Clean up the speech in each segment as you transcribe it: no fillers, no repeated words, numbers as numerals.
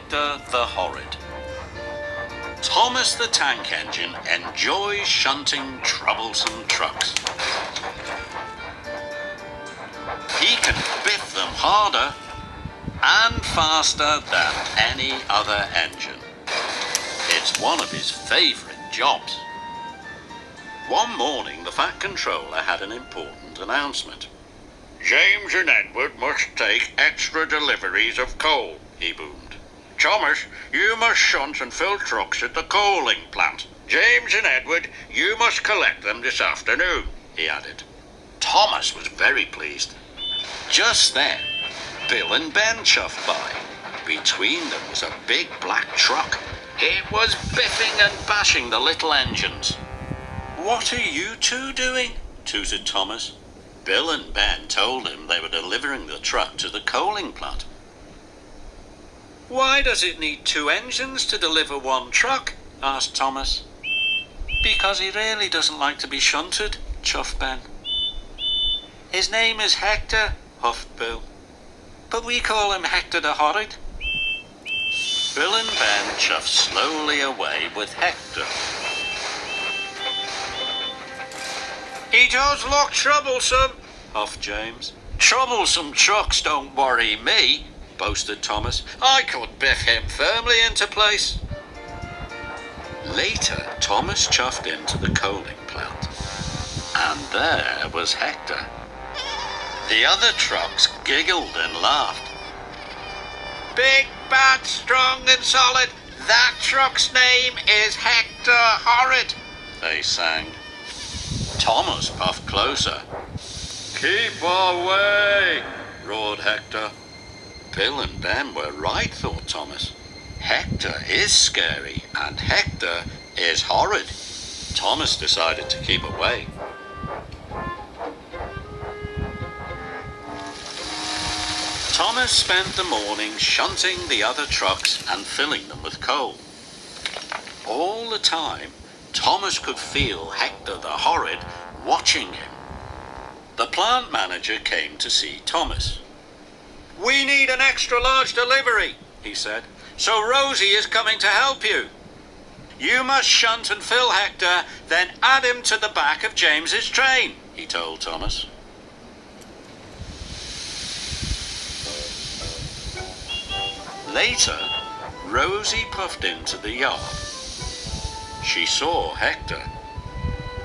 Hector the Horrid. Thomas the Tank Engine enjoys shunting troublesome trucks. He can biff them harder and faster than any other engine. It's one of his favourite jobs. One morning, the Fat Controller had an important announcement. James and Edward must take extra deliveries of coal, he boomed. Thomas, you must shunt and fill trucks at the coaling plant. James and Edward, you must collect them this afternoon, he added. Thomas was very pleased. Just then, Bill and Ben chuffed by. Between them was a big black truck. It was biffing and bashing the little engines. "What are you two doing?" tooted Thomas. Bill and Ben told him they were delivering the truck to the coaling plant. "Why does it need two engines to deliver one truck?" asked Thomas. "Because he really doesn't like to be shunted," chuffed Ben. "His name is Hector," huffed Bill. "But we call him Hector the Horrid." Bill and Ben chuffed slowly away with Hector. "He does look troublesome," huffed James. "Troublesome trucks don't worry me," boasted Thomas. "I could biff him firmly into place." Later, Thomas chuffed into the coaling plant. And there was Hector. The other trucks giggled and laughed. "Big, bad, strong and solid. That truck's name is Hector Horrid," they sang. Thomas puffed closer. "Keep away," roared Hector. Bill and Ben were right, thought Thomas. Hector is scary and Hector is horrid. Thomas decided to keep away. Thomas spent the morning shunting the other trucks and filling them with coal. All the time, Thomas could feel Hector the Horrid watching him. The plant manager came to see Thomas. "We need an extra large delivery," he said, "so Rosie is coming to help you. You must shunt and fill Hector, then add him to the back of James's train," he told Thomas. Later, Rosie puffed into the yard. She saw Hector.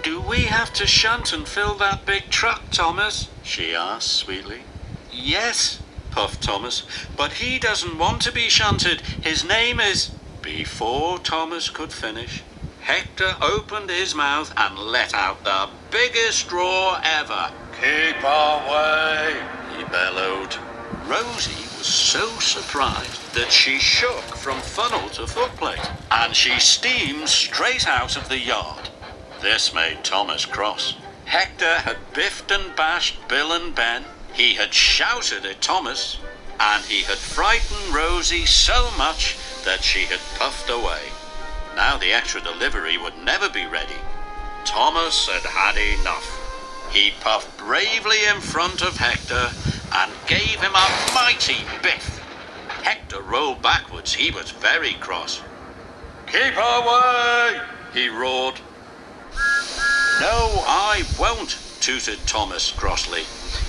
"Do we have to shunt and fill that big truck, Thomas?" she asked sweetly. "Yes," puffed Thomas, "but he doesn't want to be shunted. His name is—" Before Thomas could finish, Hector opened his mouth and let out the biggest roar ever. "Keep away," he bellowed. Rosie was so surprised that she shook from funnel to footplate, and she steamed straight out of the yard. This made Thomas cross. Hector had biffed and bashed Bill and Ben. He had shouted at Thomas, and he had frightened Rosie so much that she had puffed away. Now the extra delivery would never be ready. Thomas had had enough. He puffed bravely in front of Hector and gave him a mighty biff. Hector rolled backwards. He was very cross. "Keep away," he roared. "No, I won't," tooted Thomas crossly.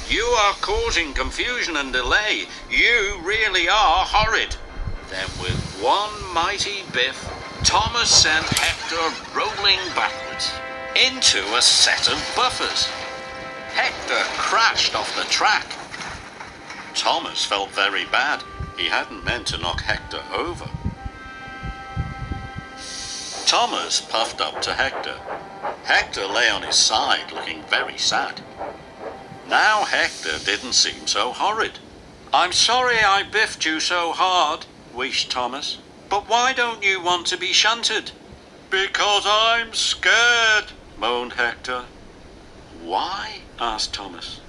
"You are causing confusion and delay. You really are horrid." Then with one mighty biff, Thomas sent Hector rolling backwards into a set of buffers. Hector crashed off the track. Thomas felt very bad. He hadn't meant to knock Hector over. Thomas puffed up to Hector. Hector lay on his side, looking very sad. Now Hector didn't seem so horrid. "I'm sorry I biffed you so hard," wished Thomas. "But why don't you want to be shunted?" "Because I'm scared," moaned Hector. "Why?" asked Thomas.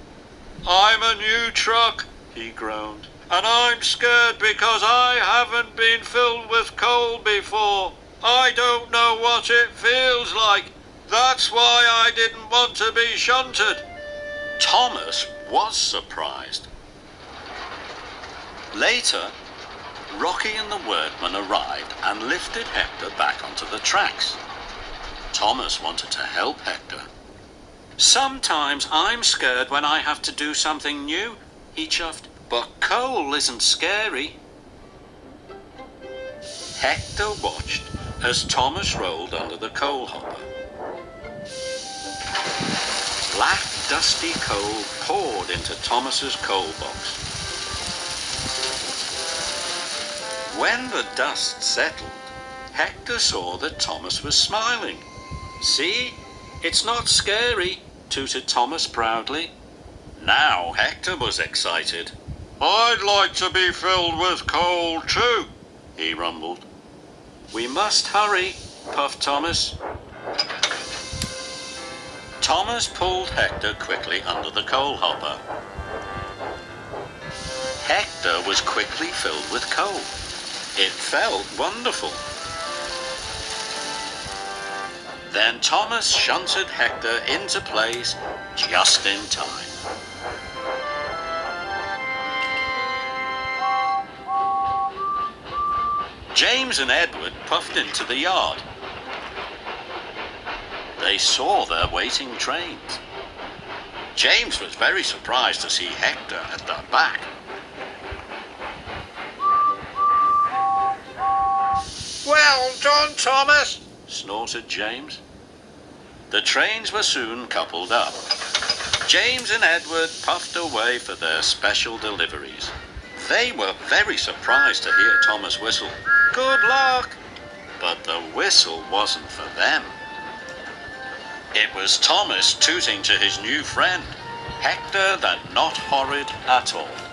"I'm a new truck," he groaned, "and I'm scared because I haven't been filled with coal before. I don't know what it feels like. That's why I didn't want to be shunted." Thomas was surprised. Later, Rocky and the workman arrived and lifted Hector back onto the tracks. Thomas wanted to help Hector. "Sometimes I'm scared when I have to do something new," he chuffed, "but coal isn't scary." Hector watched as Thomas rolled under the coal hopper. Black, dusty coal poured into Thomas's coal box. When the dust settled, Hector saw that Thomas was smiling. "See? It's not scary," tooted Thomas proudly. Now Hector was excited. "I'd like to be filled with coal too," he rumbled. "We must hurry," puffed Thomas. Thomas pulled Hector quickly under the coal hopper. Hector was quickly filled with coal. It felt wonderful. Then Thomas shunted Hector into place just in time. James and Edward puffed into the yard. They saw their waiting trains. James was very surprised to see Hector at the back. "Well done, Thomas," snorted James. The trains were soon coupled up. James and Edward puffed away for their special deliveries. They were very surprised to hear Thomas whistle, "Good luck!" But the whistle wasn't for them. It was Thomas tooting to his new friend, Hector the Not Horrid at All.